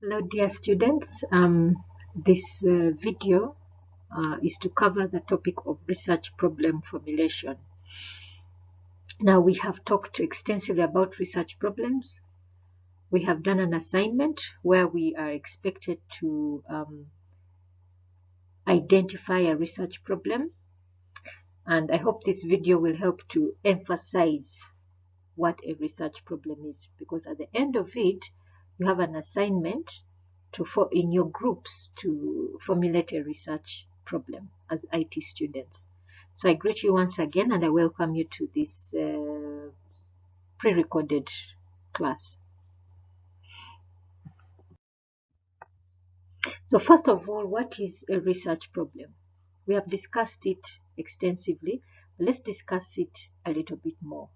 Hello, dear students. This video is to cover the topic of research problem formulation. Now, we have talked extensively about research problems. We have done an assignment where we are expected to identify a research problem. And I hope this video will help to emphasize what a research problem is, because at the end of it, you have an assignment in your groups to formulate a research problem as IT students. So I greet you once again and I welcome you to this pre-recorded class. So first of all, what is a research problem? We have discussed it extensively, but let's discuss it a little bit more.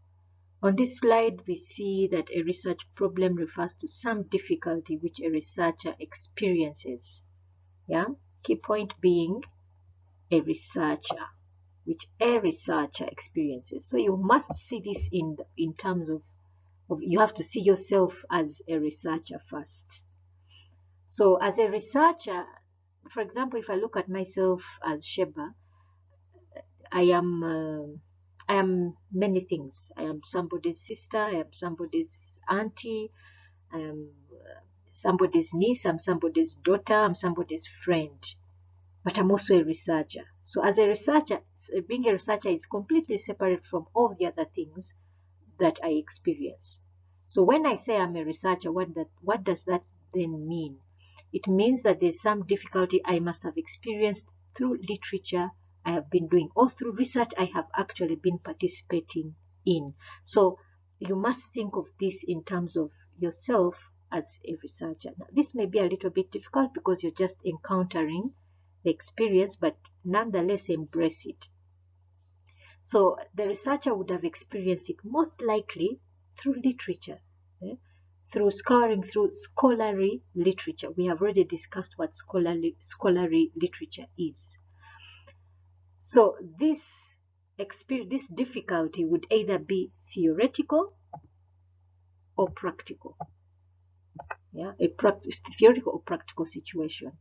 On this slide, we see that a research problem refers to some difficulty which a researcher experiences. Yeah, key point being a researcher, which a researcher experiences. So you must see this in terms of you have to see yourself as a researcher first. So as a researcher, for example, if I look at myself as Sheba, I am many things. I am somebody's sister, I am somebody's auntie, I am somebody's niece, I'm somebody's daughter, I'm somebody's friend. But I'm also a researcher. So as a researcher, being a researcher is completely separate from all the other things that I experience. So when I say I'm a researcher, what does that then mean? It means that there's some difficulty I must have experienced through literature I have been doing, or through research I have actually been participating in. So you must think of this in terms of yourself as a researcher. Now, this may be a little bit difficult because you're just encountering the experience, but nonetheless embrace it. So the researcher would have experienced it most likely through literature, through scouring through scholarly literature. We have already discussed what scholarly literature is. So this difficulty would either be theoretical or practical. Yeah, a theoretical or practical situation.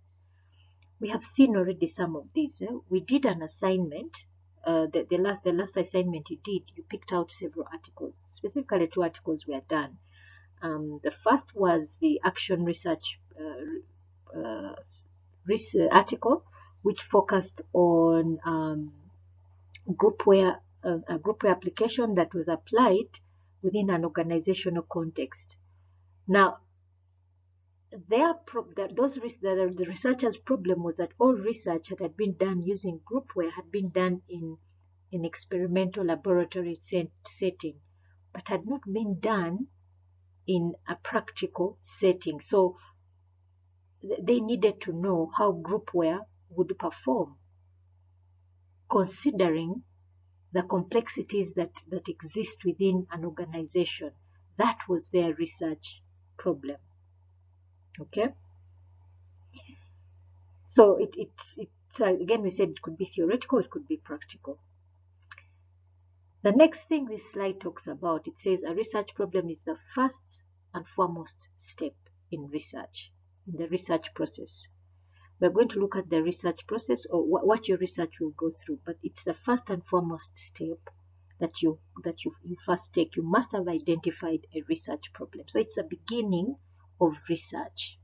We have seen already some of these. We did an assignment. The last assignment you did, you picked out several articles. Specifically, 2 articles were done. The first was the action research article, which focused on a groupware application that was applied within an organizational context. Now, the researchers' problem was that all research that had been done using groupware had been done in an experimental laboratory setting, but had not been done in a practical setting. So they needed to know how groupware would perform, considering the complexities that exist within an organization. That was their research problem. Okay. So again, we said it could be theoretical, it could be practical. The next thing this slide talks about, it says a research problem is the first and foremost step in research, in the research process. We're going to look at the research process, or what your research will go through, but it's the first and foremost step that you first take. You must have identified a research problem. So it's the beginning of research.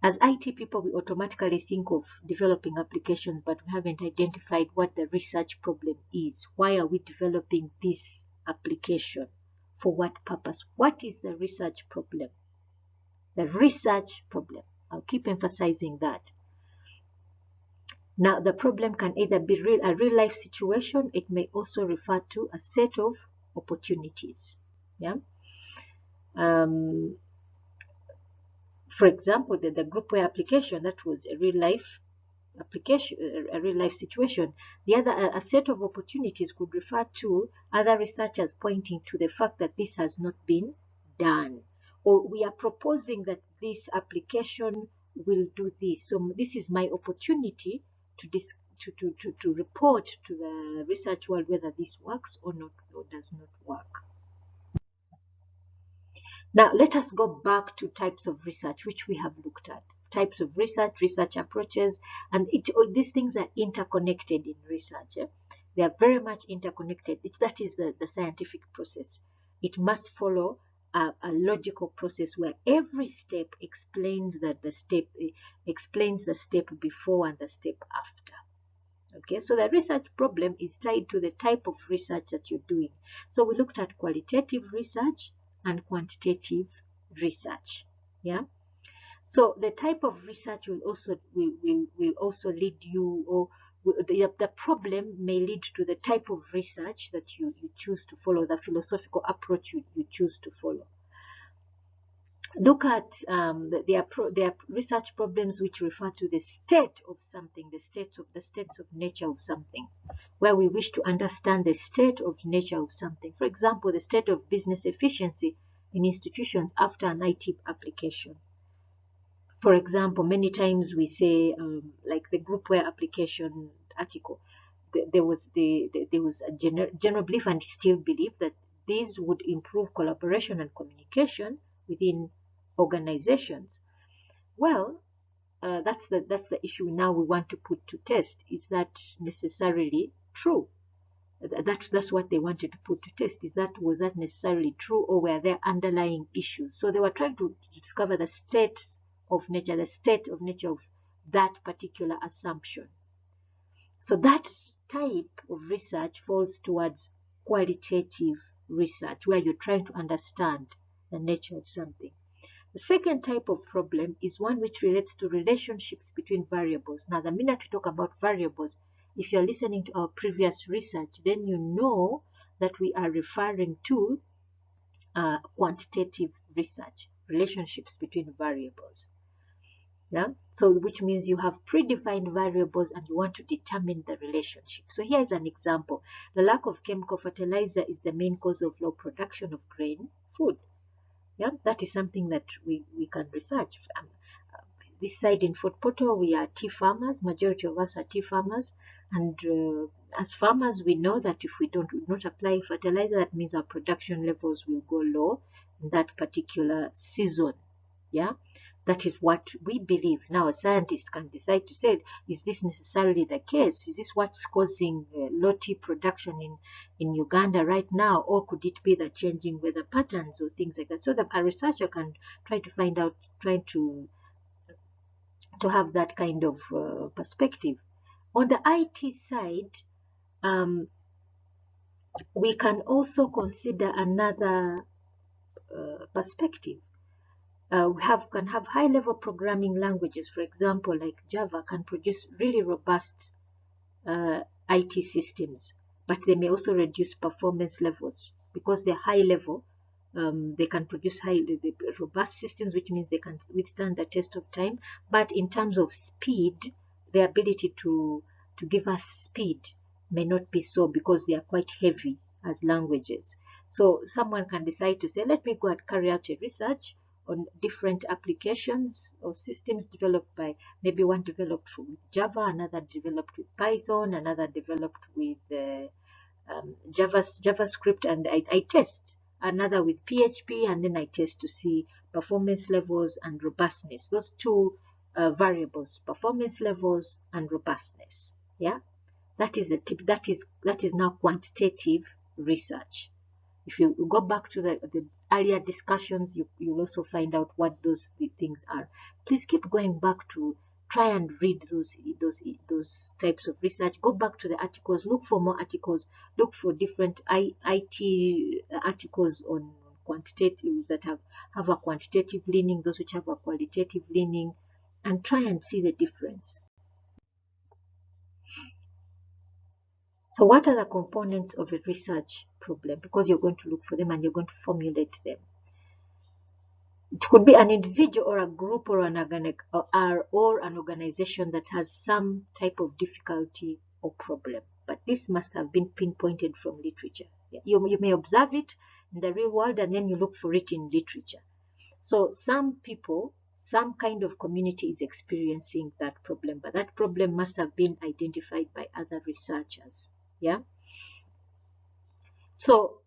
As IT people, we automatically think of developing applications, but we haven't identified what the research problem is. Why are we developing this application? For what purpose? What is the research problem? The research problem. I'll keep emphasizing that. Now, the problem can either be a real-life situation. It may also refer to a set of opportunities. Yeah. For example, the groupware application, that was a real-life application, a real-life situation. The other, a set of opportunities, could refer to other researchers pointing to the fact that this has not been done, or we are proposing that this application will do this. So this is my opportunity to report to the research world whether this works or not, or does not work. Now, let us go back to types of research, which we have looked at. Types of research, research approaches, and these things are interconnected in research. They are very much interconnected. That is the scientific process. It must follow a logical process where every step explains the step before and the step after. Okay, so the research problem is tied to the type of research that you're doing. So we looked at qualitative research and quantitative research. Yeah. So the type of research will also lead you, or the problem may lead to the type of research that you choose to follow, the philosophical approach you choose to follow. Look at their research problems which refer to the state of something, the states of nature of something, where we wish to understand the state of nature of something. For example, the state of business efficiency in institutions after an IT application. For example, many times we say, like the groupware application article, there was a general belief, and still belief, that these would improve collaboration and communication within organizations. Well, that's the issue now we want to put to test. Is that necessarily true? That's what they wanted to put to test. Was that necessarily true, or were there underlying issues? So they were trying to discover the state of nature of that particular assumption. So that type of research falls towards qualitative research, where you're trying to understand the nature of something. The second type of problem is one which relates to relationships between variables. Now, the minute we talk about variables, if you're listening to our previous research, then you know that we are referring to quantitative research, relationships between variables. Yeah, so which means you have predefined variables and you want to determine the relationship. So here is an example. The lack of chemical fertilizer is the main cause of low production of grain food. Yeah, that is something that we can research. This side in Fort Portal, we are tea farmers. Majority of us are tea farmers, and as farmers, we know that if we do not apply fertilizer, that means our production levels will go low in that particular season. Yeah, that is what we believe. Now, a scientist can decide to say, is this necessarily the case? Is this what's causing low tea production in Uganda right now? Or could it be the changing weather patterns or things like that? So a researcher can try to find out, try to have that kind of perspective. On the IT side, we can also consider another perspective. We can have high-level programming languages, for example, like Java, can produce really robust IT systems, but they may also reduce performance levels because they're high level. They can produce robust systems, which means they can withstand the test of time. But in terms of speed, the ability to give us speed may not be so, because they are quite heavy as languages. So someone can decide to say, let me go and carry out a research on different applications or systems developed by, maybe one developed with Java, another developed with Python, another developed with JavaScript, and I test, another with PHP, and then I test to see performance levels and robustness. Those two variables, performance levels and robustness. Yeah, that is a tip. That is now quantitative research. If you go back to the earlier discussions, you'll also find out what those things are. Please keep going back to try and read those types of research. Go back to the articles, look for more articles, look for different IT articles on quantitative that have a quantitative leaning, those which have a qualitative leaning, and try and see the difference. So what are the components of a research problem? Because you're going to look for them and you're going to formulate them. It could be an individual or a group or an organization that has some type of difficulty or problem. But this must have been pinpointed from literature. You may observe it in the real world and then you look for it in literature. So some people, some kind of community is experiencing that problem, but that problem must have been identified by other researchers. Yeah. So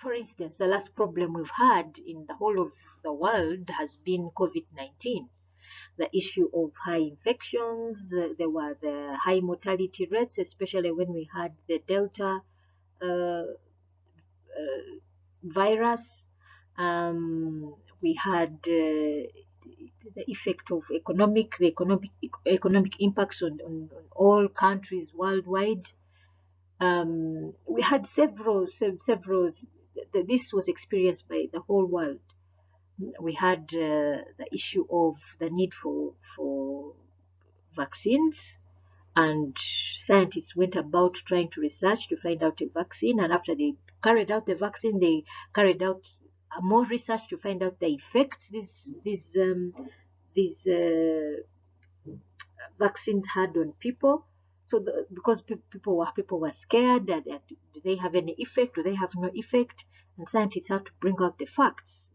for instance, the last problem we've had in the whole of the world has been COVID-19. The issue of high infections, there were the high mortality rates, especially when we had the Delta virus. We had the effect of economic impacts on all countries worldwide. We had several. This was experienced by the whole world. We had the issue of the need for vaccines, and scientists went about trying to research to find out a vaccine, and after they carried out the vaccine, they carried out more research to find out the effects these vaccines had on people. So because people were scared that do they have any effect, do they have no effect, and scientists had to bring out the facts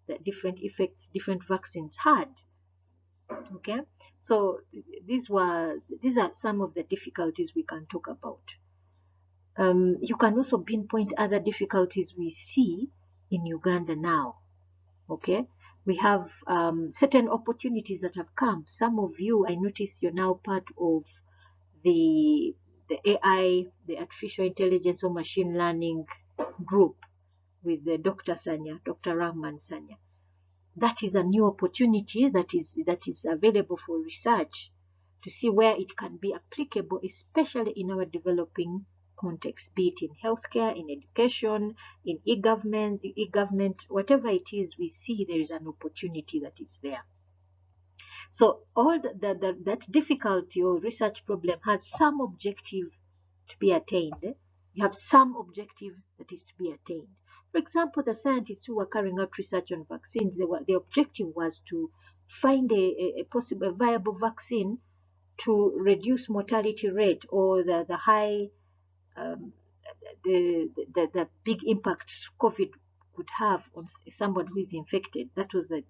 that different effects different vaccines had. Okay, so these are some of the difficulties we can talk about. You can also pinpoint other difficulties we see in Uganda now. Okay, we have certain opportunities that have come. Some of you, I notice you're now part of the AI, the artificial intelligence or machine learning group with Dr. Rahman Sanya. That is a new opportunity that is available for research to see where it can be applicable, especially in our developing context, be it in healthcare, in education, in e-government, whatever it is, we see there is an opportunity that is there. So all that difficulty or research problem has some objective to be attained. You have some objective that is to be attained. For example, the scientists who were carrying out research on vaccines, the objective was to find a possible viable vaccine to reduce mortality rate or the high the big impact COVID could have on somebody who is infected. That was the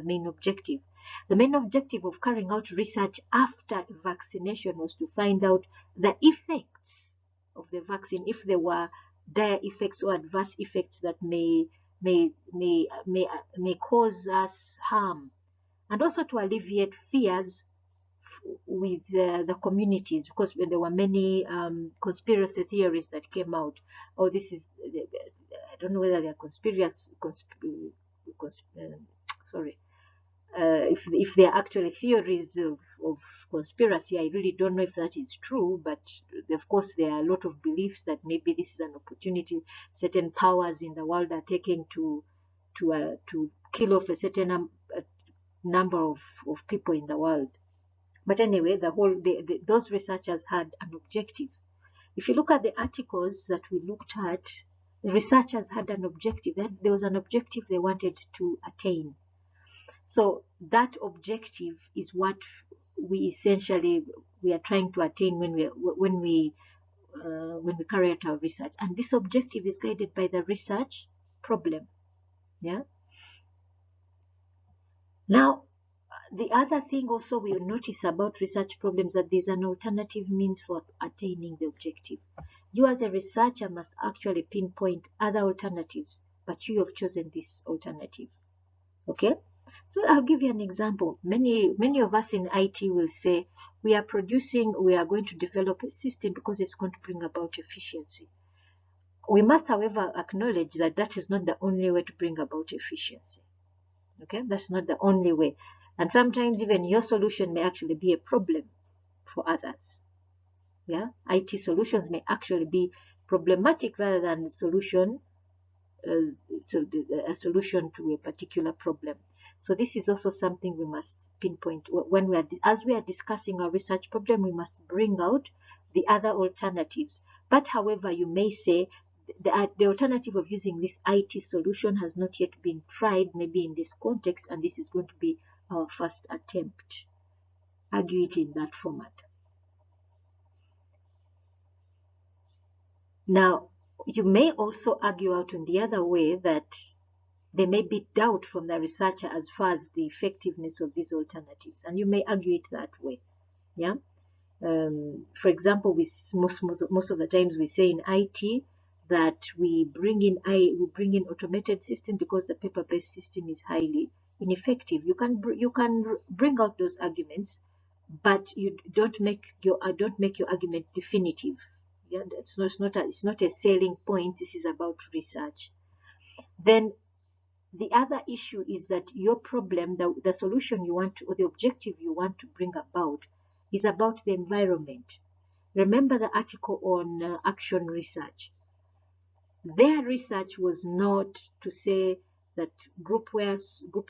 main objective. The main objective of carrying out research after vaccination was to find out the effects of the vaccine, if there were dire effects or adverse effects that may cause us harm, and also to alleviate fears with the communities, because there were many conspiracy theories that came out. Oh, this is I don't know whether they are if they are actually theories of conspiracy. I really don't know if that is true, but of course there are a lot of beliefs that maybe this is an opportunity certain powers in the world are taking to kill off a certain number of people in the world. But anyway, those researchers had an objective. If you look at the articles that we looked at, the researchers had an objective. There was an objective they wanted to attain. So that objective is what we are trying to attain when we carry out our research. And this objective is guided by the research problem. Yeah. Now, the other thing also we notice about research problems that there's an alternative means for attaining the objective. You as a researcher must actually pinpoint other alternatives, but you have chosen this alternative. Okay? So I'll give you an example. Many of us in IT will say we are going to develop a system because it's going to bring about efficiency. We must, however, acknowledge that that is not the only way to bring about efficiency. Okay? That's not the only way. And sometimes even your solution may actually be a problem for others. Yeah, IT solutions may actually be problematic rather than a solution to a particular problem. So this is also something we must pinpoint when as we are discussing our research problem. We must bring out the other alternatives. But however, you may say the alternative of using this IT solution has not yet been tried, maybe in this context, and this is going to be our first attempt. Argue it in that format. Now, you may also argue out in the other way that there may be doubt from the researcher as far as the effectiveness of these alternatives, and you may argue it that way. Yeah. For example, most of the times we say in IT, that we bring in automated system because the paper-based system is highly ineffective. You can bring out those arguments, but you don't make your argument definitive. Yeah, it's not a selling point. This is about research. Then the other issue is that your problem, the solution you want to, or the objective you want to bring about, is about the environment. Remember the article on action research. Their research was not to say that groupware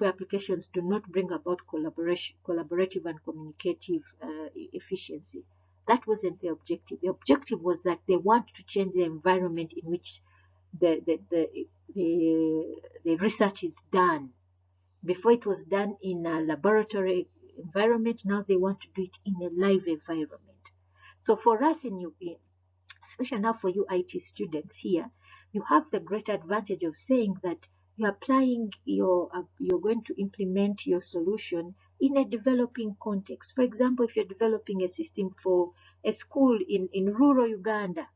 applications do not bring about collaborative and communicative efficiency. That wasn't the objective. The objective was that they want to change the environment in which the research is done. Before it was done in a laboratory environment, now they want to do it in a live environment. So for us, especially now for you IT students here, you have the great advantage of saying that you're applying you're going to implement your solution in a developing context. For example, if you're developing a system for a school in rural Uganda,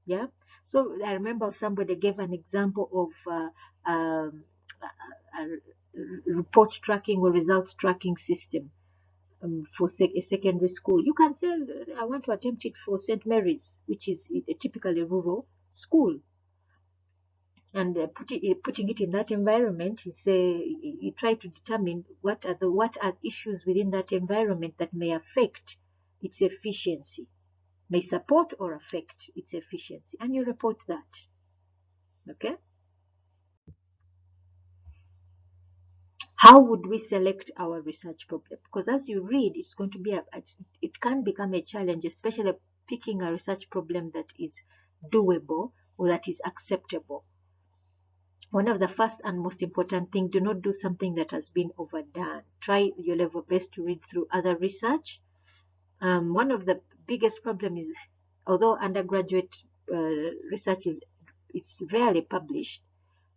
yeah. So I remember somebody gave an example of a report tracking or results tracking system for a secondary school. You can say, I want to attempt it for St. Mary's, which is a typically rural school. And putting it in that environment, you try to determine what are issues within that environment that may affect its efficiency, may support or affect its efficiency, and you report that. Okay. How would we select our research problem? Because as you read, it's going to be it can become a challenge, especially picking a research problem that is doable or that is acceptable. One of the first and most important thing, do not do something that has been overdone. Try your level best to read through other research. One of the biggest problems is, although undergraduate research it's rarely published,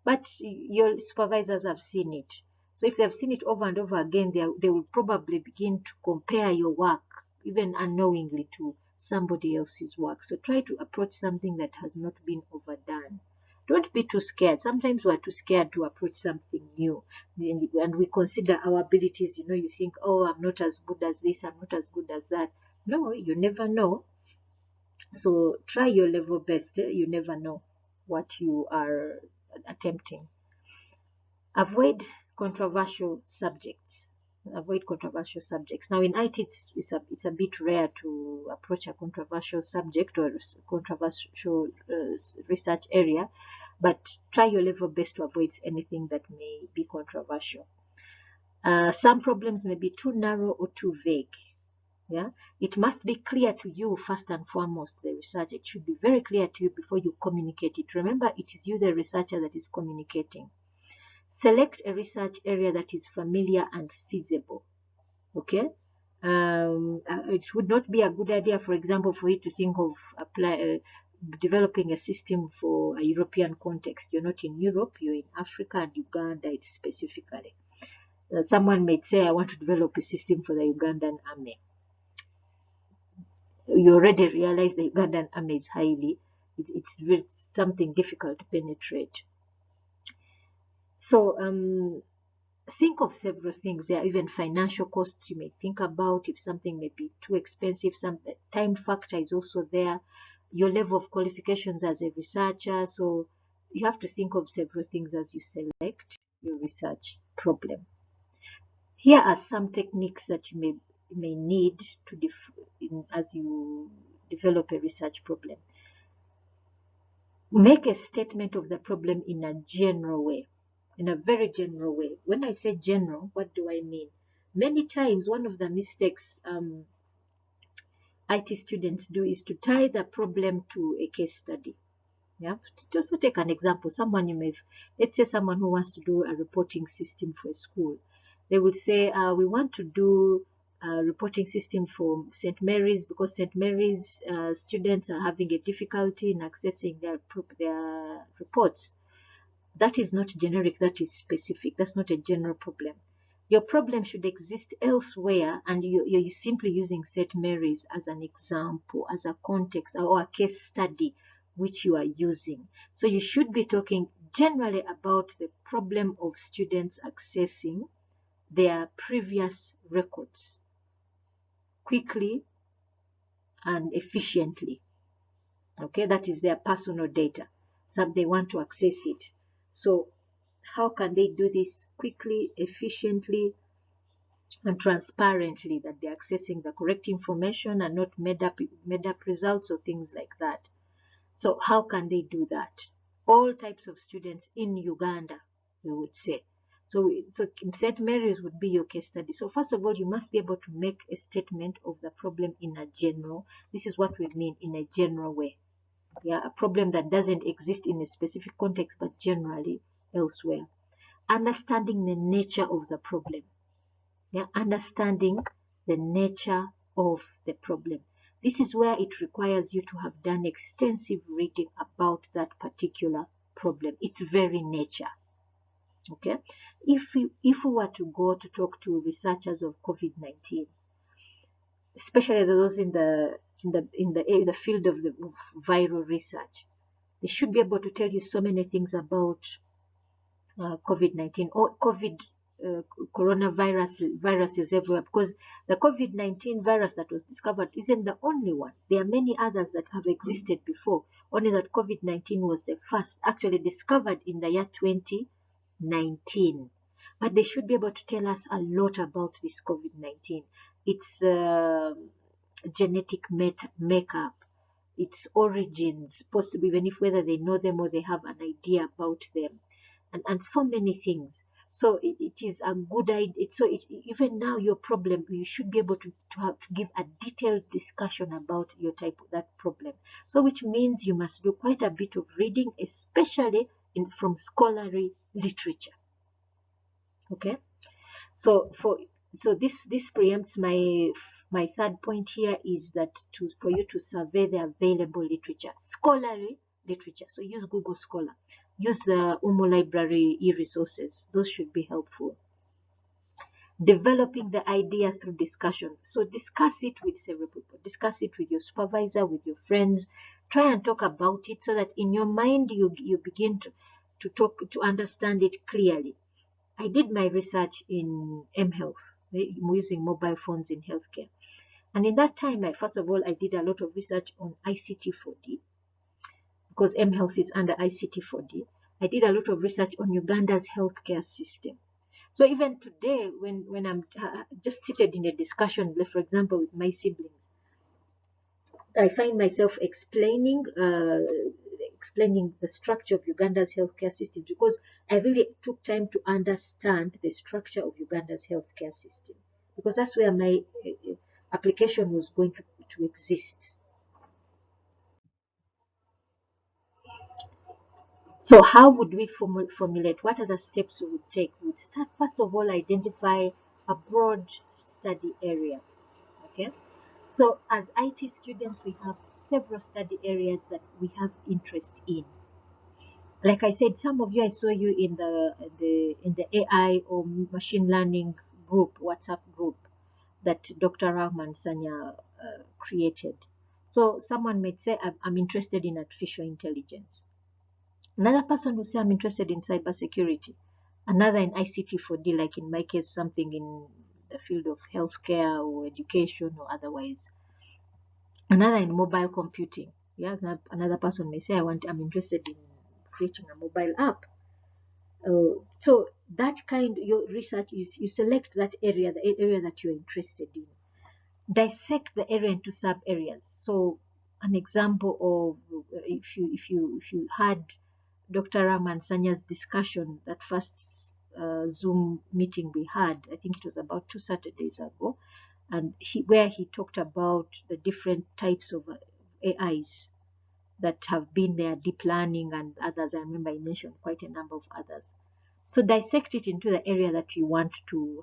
but your supervisors have seen it. So if they've seen it over and over again, they will probably begin to compare your work, even unknowingly, to somebody else's work. So try to approach something that has not been overdone. Don't be too scared. Sometimes we're too scared to approach something new, and we consider our abilities. You think, oh, I'm not as good as this, I'm not as good as that. No, you never know. So try your level best. You never know what you are attempting. Avoid controversial subjects. Avoid controversial subjects. Now in IT, it's a bit rare to approach a controversial subject or controversial research area, but try your level best to avoid anything that may be controversial. Some problems may be too narrow or too vague. Yeah, it must be clear to you first and foremost, the research. It should be very clear to you before you communicate it. Remember, it is you, the researcher, that is communicating. Select a research area that is familiar and feasible. Okay. It would not be a good idea, for example, for you to think of developing a system for a European context. You're not in Europe, you're in Africa and Uganda, it's specifically. Someone might say, I want to develop a system for the Ugandan army. You already realize the Ugandan army is it's something difficult to penetrate. So think of several things. There are even financial costs you may think about. If something may be too expensive, some time factor is also there. Your level of qualifications as a researcher. So you have to think of several things as you select your research problem. Here are some techniques that you may need to as you develop a research problem. Make a statement of the problem in a general way, in a very general way. When I say general, what do I mean? Many times, one of the mistakes IT students do is to tie the problem to a case study. Yeah, just to take an example, let's say someone who wants to do a reporting system for a school. They would say, we want to do a reporting system for St. Mary's because St. Mary's students are having a difficulty in accessing their reports. That is not generic, that is specific. That's not a general problem. Your problem should exist elsewhere, and you're simply using St. Mary's as an example, as a context or a case study which you are using. So you should be talking generally about the problem of students accessing their previous records quickly and efficiently. Okay, that is their personal data. So they want to access it. So how can they do this quickly, efficiently, and transparently, that they're accessing the correct information and not made up results or things like that? So how can they do that? All types of students in Uganda, we would say. So St. Mary's would be your case study. So first of all, you must be able to make a statement of the problem in a general. This is what we mean in a general way. Yeah, a problem that doesn't exist in a specific context, but generally elsewhere. Understanding the nature of the problem. Yeah, understanding the nature of the problem. This is where it requires you to have done extensive reading about that particular problem, its very nature. Okay, if we were to go to talk to researchers of COVID-19, especially those in the field of viral research, they should be able to tell you so many things about COVID-19 or coronavirus viruses everywhere, because the COVID-19 virus that was discovered isn't the only one. There are many others that have existed before, only that COVID-19 was the first actually discovered in the year 2019. But they should be able to tell us a lot about this COVID-19, its genetic makeup, its origins, possibly even if whether they know them or they have an idea about them, and so many things. So it is a good idea. So even now your problem, you should be able to give a detailed discussion about your type of that problem. So which means you must do quite a bit of reading, especially from scholarly literature. Okay, so this preempts my third point here, is that for you to survey the available literature, scholarly literature. So use Google Scholar, use the UMO library e-resources. Those should be helpful. Developing the idea through discussion. So discuss it with several people, discuss it with your supervisor, with your friends. Try and talk about it so that in your mind you begin to understand it clearly. I did my research in mHealth, using mobile phones in healthcare. And in that time, first of all, I did a lot of research on ICT4D, because mHealth is under ICT4D. I did a lot of research on Uganda's healthcare system. So even today, when I'm just seated in a discussion, for example, with my siblings, I find myself explaining the structure of Uganda's healthcare system, because I really took time to understand the structure of Uganda's healthcare system, because that's where my application was going to exist. So how would we formulate? What are the steps we would take? We would start, first of all, identify a broad study area. Okay. So as IT students, we have several study areas that we have interest in. Like I said, some of you, I saw you in the AI or machine learning group, WhatsApp group that Dr. Rahman Sanya created. So someone might say, I'm interested in artificial intelligence. Another person will say, I'm interested in cybersecurity. Another in ICT4D, like in my case, something in the field of healthcare or education or otherwise. Another in mobile computing. Yeah, another person may say, I'm interested in creating a mobile app. So that kind, your research, you select that area, the area that you're interested in. Dissect the area into sub areas. So an example of, if you had Dr. Rahman Sanya's discussion, that first Zoom meeting we had, I think it was about 2 Saturdays ago, and where he talked about the different types of AIs that have been there, deep learning and others. I remember he mentioned quite a number of others. So dissect it into the area that you want to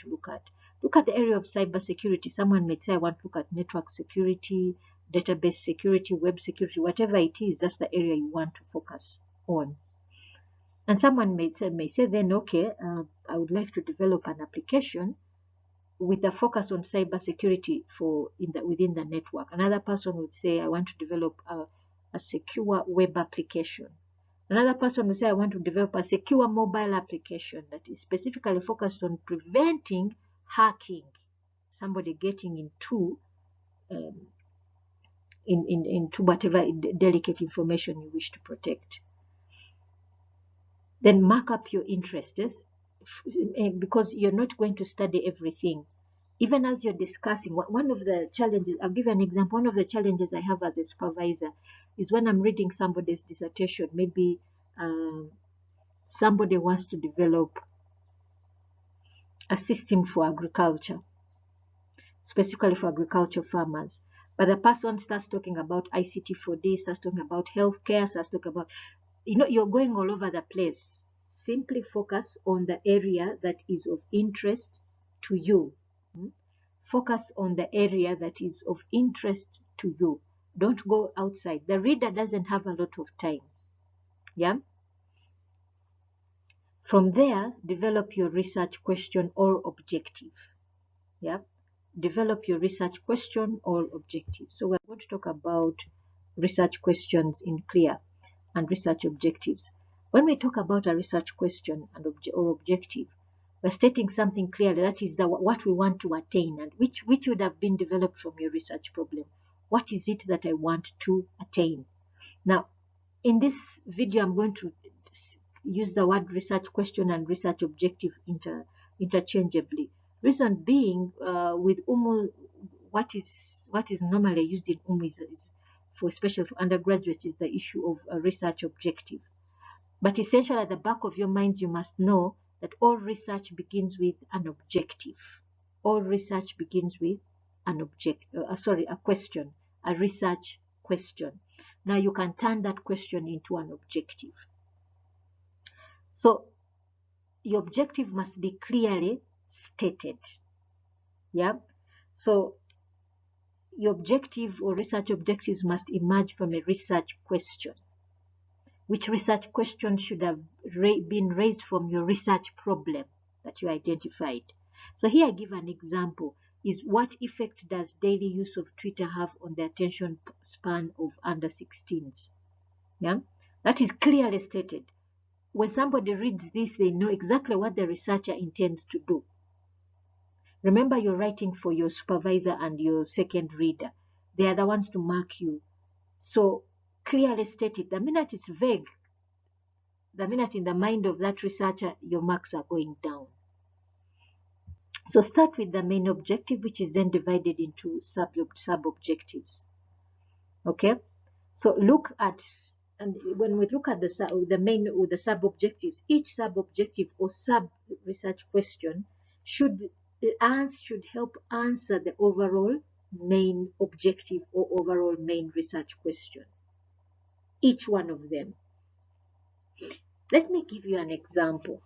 look at. Look at the area of cybersecurity. Someone may say, I want to look at network security, database security, web security, whatever it is, that's the area you want to focus on. And someone may say then, okay, I would like to develop an application with a focus on cybersecurity within the network. Another person would say, I want to develop a secure web application. Another person will say, I want to develop a secure mobile application that is specifically focused on preventing hacking, somebody getting into whatever delicate information you wish to protect. Then mark up your interests, because you're not going to study everything. Even as you're discussing, one of the challenges, I'll give you an example. One of the challenges I have as a supervisor is when I'm reading somebody's dissertation, maybe somebody wants to develop a system for agriculture, specifically for agriculture farmers. But the person starts talking about ICT for this, starts talking about healthcare, starts talking about, you're going all over the place. Simply focus on the area that is of interest to you. Focus on the area that is of interest to you. Don't go outside. The reader doesn't have a lot of time. Yeah. From there, develop your research question or objective. Yeah. Develop your research question or objective. So we're going to talk about research questions in CLIA and research objectives. When we talk about a research question and or objective, we're stating something clearly. That is what we want to attain, and which would have been developed from your research problem. What is it that I want to attain? Now, in this video, I'm going to use the word research question and research objective interchangeably. Reason being, with UMU, what is normally used in UMU is for, especially for undergraduates, is the issue of a research objective. But essentially, at the back of your minds, you must know that all research begins with an objective. All research begins with an a question, a research question. Now you can turn that question into an objective. So your objective must be clearly stated. Yeah. So your objective or research objectives must emerge from a research question. Which research question should have been raised from your research problem that you identified? So here I give an example. Is what effect does daily use of Twitter have on the attention span of under 16s? Yeah, that is clearly stated. When somebody reads this, they know exactly what the researcher intends to do. Remember, you're writing for your supervisor and your second reader. They are the ones to mark you. So clearly stated. The minute it's vague, the minute in the mind of that researcher, your marks are going down. So start with the main objective, which is then divided into sub-objectives. Okay? So look at, and when we look at the main or the sub-objectives, each sub-objective or sub-research question should help answer the overall main objective or overall main research question. Each one of them. Let me give you an example.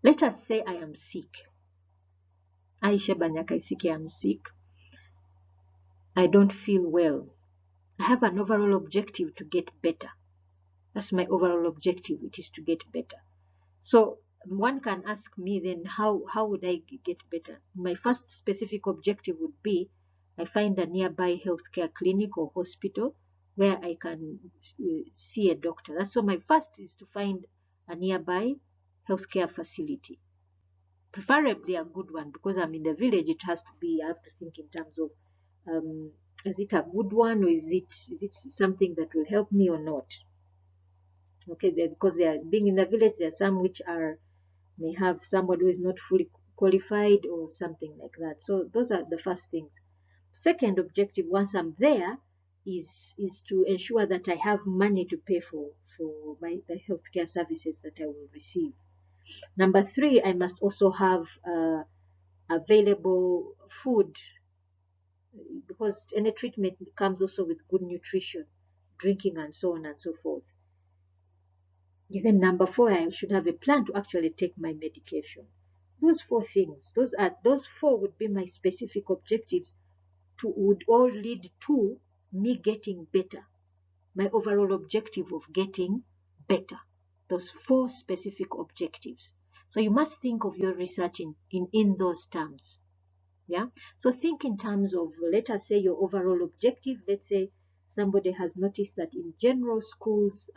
Let us say I am sick. Aisha Banyakaisike, I am sick. I don't feel well. I have an overall objective to get better. That's my overall objective. It is to get better. So one can ask me then, how would I get better? My first specific objective would be, I find a nearby healthcare clinic or hospital where I can see a doctor. That's so my first is to find a nearby healthcare facility, preferably a good one, because I'm in the village. It has to be, I have to think in terms of, is it a good one, or is it something that will help me or not? Okay, because they are being in the village, there are some which may have somebody who is not fully qualified or something like that. So those are the first things. Second objective, once I'm there, is to ensure that I have money to pay for the healthcare services that I will receive. Number 3, I must also have available food, because any treatment comes also with good nutrition, drinking, and so on and so forth. Then number 4, I should have a plan to actually take my medication. Those 4 things, those 4 would be my specific objectives, would all lead to me getting better. My overall objective of getting better. Those 4 specific objectives. So you must think of your research in those terms. Yeah. So think in terms of, let us say, your overall objective. Let's say somebody has noticed that in general schools,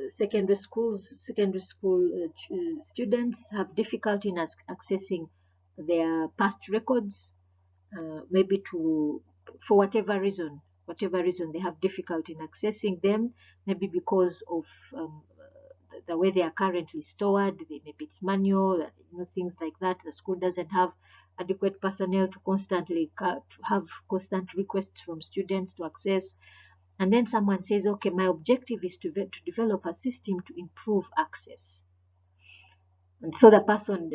secondary school students have difficulty in accessing their past records, maybe for whatever reason they have difficulty in accessing them, maybe because of the way they are currently stored. Maybe it's manual, things like that. The school doesn't have adequate personnel to constantly have constant requests from students to access. And then someone says, okay, my objective is to develop a system to improve access. And so the person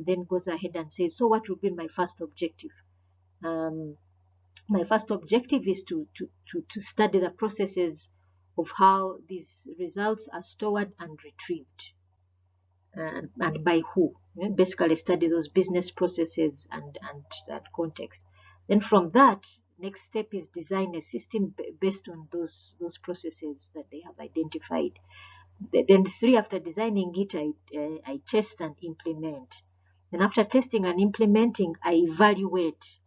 then goes ahead and says, so what would be my first objective? My first objective is to study the processes of how these results are stored and retrieved, and by who. Basically study those business processes and context. Then from that, next step is design a system based on those processes that they have identified. Then after designing it, I test and implement. And after testing and implementing, I evaluate.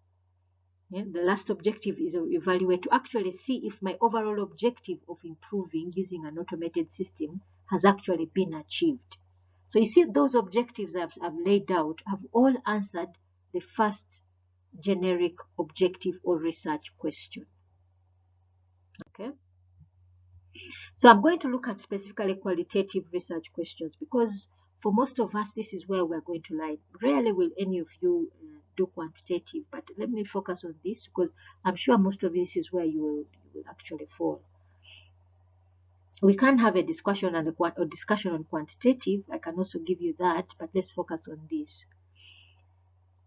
The last objective is to evaluate, to actually see if my overall objective of improving using an automated system has actually been achieved. So you see, those objectives I've laid out have all answered the first generic objective or research question. Okay. So I'm going to look at specifically qualitative research questions, because for most of us, this is where we're going to lie. Rarely will any of you do quantitative, but let me focus on this because I'm sure most of this is where you will actually fall. We can have a discussion on quantitative. I can also give you that, but let's focus on this.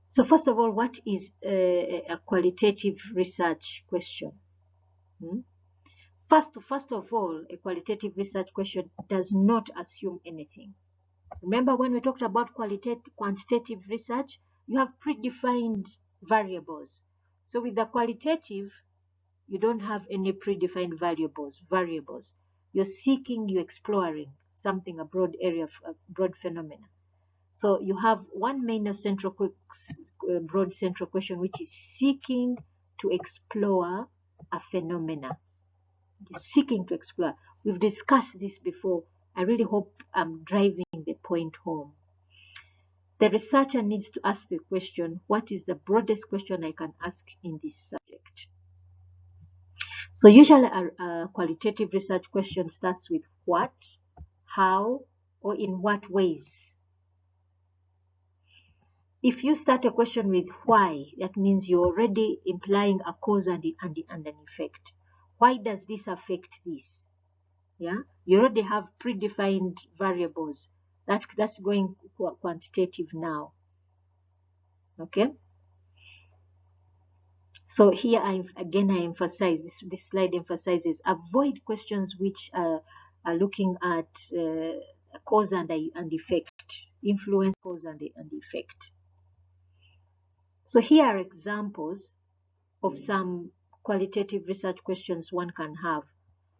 So first of all, what is a qualitative research question? First of all, a qualitative research question does not assume anything. Remember, when we talked about quantitative research, you have predefined variables. So with the qualitative, you don't have any predefined variables. You're seeking, you're exploring something, a broad area of a broad phenomena. So you have one main broad central question, which is seeking to explore a phenomena. Seeking to explore. We've discussed this before. I really hope I'm driving the point home. The researcher needs to ask the question, what is the broadest question I can ask in this subject? So usually a qualitative research question starts with what, how, or in what ways. If you start a question with why, that means you're already implying a cause and an effect. Why does this affect this? Yeah, you already have predefined variables. That's going quantitative now. Okay. So here I emphasize this slide emphasizes avoid questions which are looking at cause and effect, influence, cause and effect. So here are examples of some qualitative research questions one can have.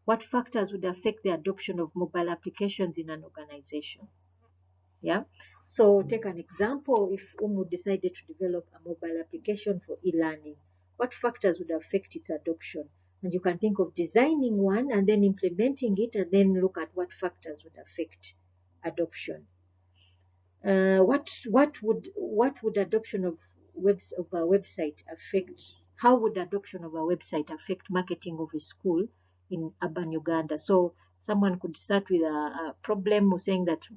What factors would affect the adoption of mobile applications in an organization? Yeah. So take an example. If UMU decided to develop a mobile application for e-learning, what factors would affect its adoption? And you can think of designing one and then implementing it, and then look at what factors would affect adoption. What would adoption of a website affect? How would adoption of a website affect marketing of a school in urban Uganda? So someone could start with a problem saying that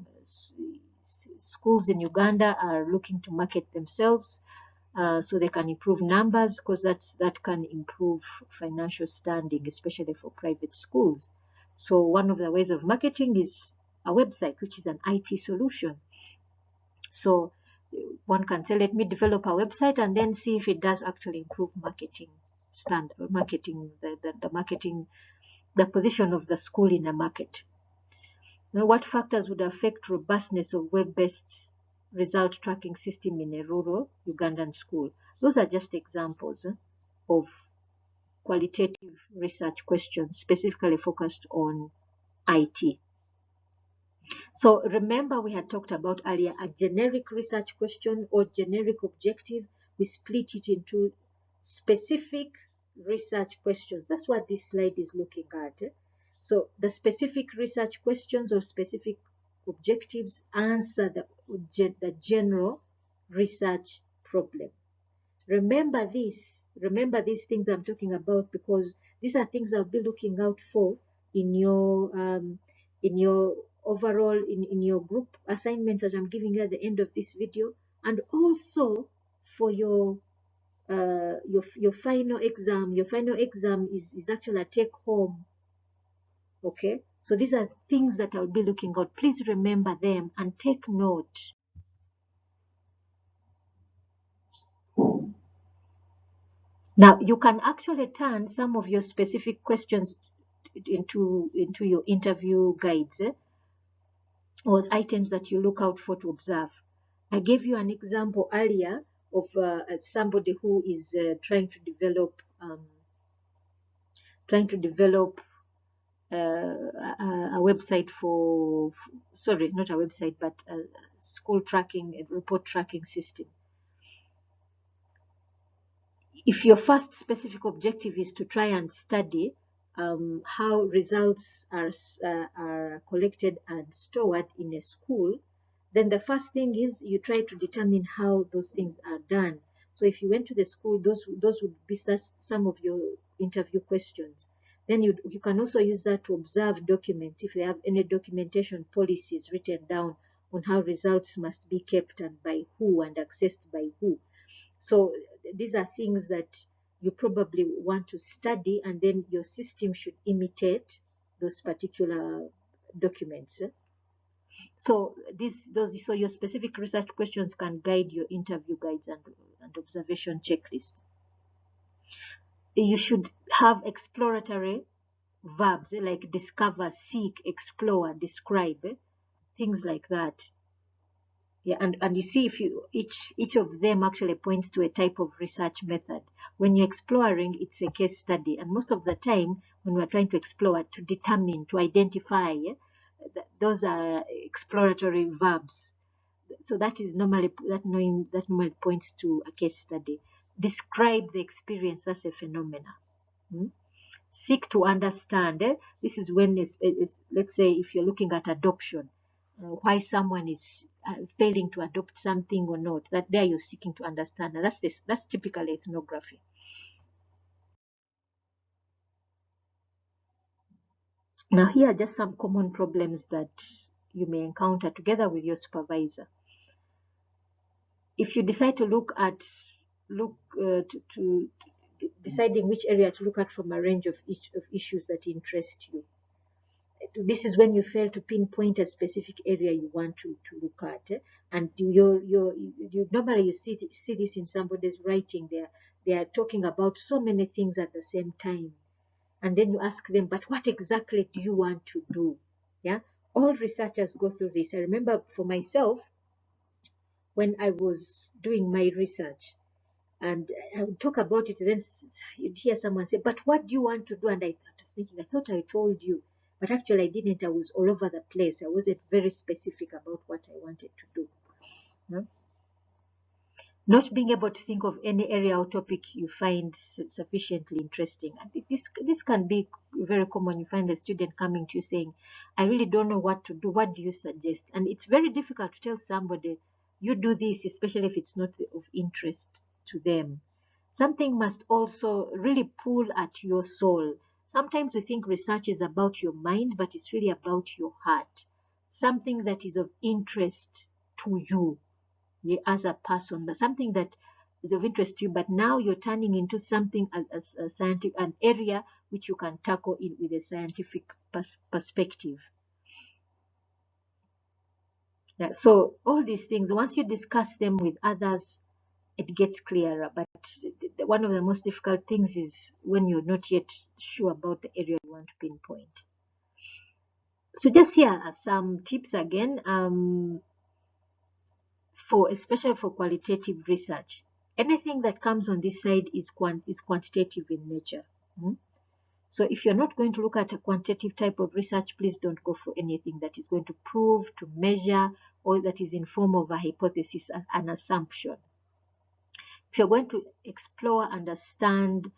schools in Uganda are looking to market themselves so they can improve numbers, because that can improve financial standing, especially for private schools. So one of the ways of marketing is a website, which is an IT solution. So one can say, let me develop a website and then see if it does actually improve the position of the school in the market. Now, what factors would affect robustness of web-based result tracking system in a rural Ugandan school? Those are just examples of qualitative research questions specifically focused on IT. So remember, we had talked about earlier a generic research question or generic objective. We split it into specific research questions. That's what this slide is looking at. So the specific research questions or specific objectives answer the general research problem. Remember these things I'm talking about, because these are things I'll be looking out for in your overall in your group assignments that I'm giving you at the end of this video, and also for your final exam. Your final exam is actually a take home. Okay, so these are things that I'll be looking out. Please remember them and take note. Now you can actually turn some of your specific questions into your interview guides, or items that you look out for to observe. I gave you an example earlier of somebody who is trying to develop a website for, sorry, not a website, but a school tracking, a report tracking system. If your first specific objective is to try and study how results are collected and stored in a school, then the first thing is you try to determine how those things are done. So if you went to the school, those would be some of your interview questions. Then you can also use that to observe documents, if they have any documentation policies written down on how results must be kept and by who and accessed by who. So these are things that you probably want to study, and then your system should imitate those particular documents. So so your specific research questions can guide your interview guides and observation checklist. You should have exploratory verbs like discover, seek, explore, describe, things like that. Yeah, and you see, if you each of them actually points to a type of research method. When you're exploring, it's a case study, and most of the time when we're trying to explore, to determine, to identify, those are exploratory verbs. So that is normally points to a case study. Describe the experience, that's a phenomena. Seek to understand. This is when let's say if you're looking at adoption, why someone is failing to adopt something or not, that there you're seeking to understand. And that's typical ethnography. Now here are just some common problems that you may encounter together with your supervisor. If you decide to deciding which area to look at from a range of issues that interest you, this is when you fail to pinpoint a specific area you want to look at, and you normally see this in somebody's writing. They are talking about so many things at the same time, and then you ask them, but what exactly do you want to do? Yeah, all researchers go through this. I remember for myself, when I was doing my research, and I would talk about it, then you'd hear someone say, but what do you want to do? And I was thinking, I thought I told you, but actually I didn't. I was all over the place. I wasn't very specific about what I wanted to do. No? Not being able to think of any area or topic you find sufficiently interesting. And this can be very common. You find a student coming to you saying, I really don't know what to do. What do you suggest? And it's very difficult to tell somebody, you do this, especially if it's not of interest to them. Something must also really pull at your soul. Sometimes we think research is about your mind, but it's really about your heart. Something that is of interest to you as a person, but something that is of interest to you, but now you're turning into something as a scientific, an area which you can tackle with a scientific perspective. Yeah, so all these things, once you discuss them with others, it gets clearer. But one of the most difficult things is when you're not yet sure about the area you want to pinpoint. So just here are some tips again, especially for qualitative research. Anything that comes on this side is quantitative in nature. So if you're not going to look at a quantitative type of research, please don't go for anything that is going to prove, to measure, or that is in form of a hypothesis, an assumption. If you're going to explore, understand,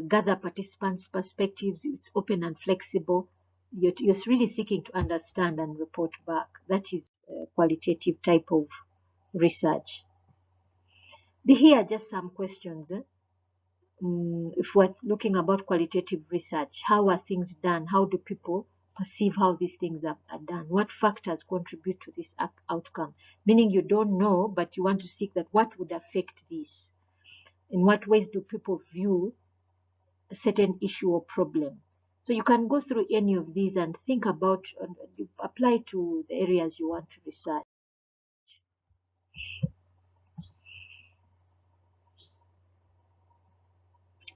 gather participants' perspectives, it's open and flexible. You're really seeking to understand and report back. That is a qualitative type of research. Here are just some questions. If we're looking about qualitative research, how are things done? How do people perceive how these things are done? What factors contribute to this outcome? Meaning you don't know, but you want to seek that what would affect this. In what ways do people view a certain issue or problem? So you can go through any of these and think about, you apply to the areas you want to research.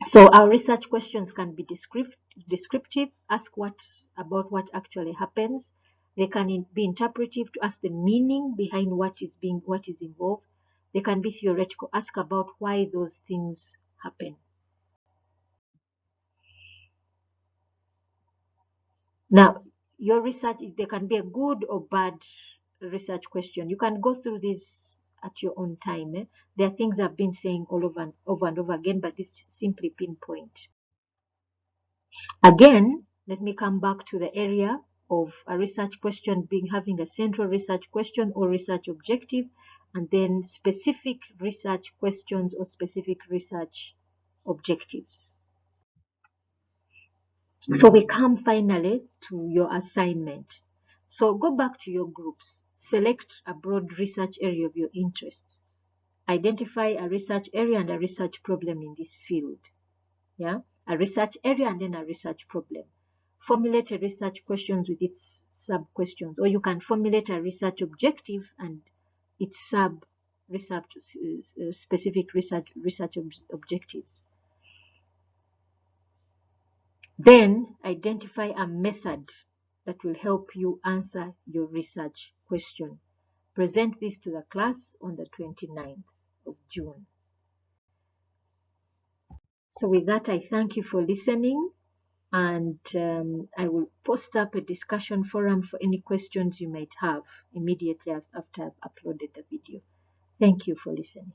So our research questions can be descriptive, ask about what actually happens. They can be interpretive, to ask the meaning behind what is involved. They can be theoretical, ask about why those things happen. Now, your research, there can be a good or bad research question. You can go through this at your own time. There are things I've been saying all over and over again, but this simply pinpoint. Again, let me come back to the area of a research question having a central research question or research objective, and then specific research questions or specific research objectives. So we come finally to your assignment. So go back to your groups, select a broad research area of your interest. Identify a research area and a research problem in this field. Yeah, a research area and then a research problem. Formulate a research questions with its sub-questions, or you can formulate a research objective and its specific research objectives. Then identify a method that will help you answer your research question. Present this to the class on the 29th of June. So with that, I thank you for listening, and I will post up a discussion forum for any questions you might have immediately after I've uploaded the video. Thank you for listening.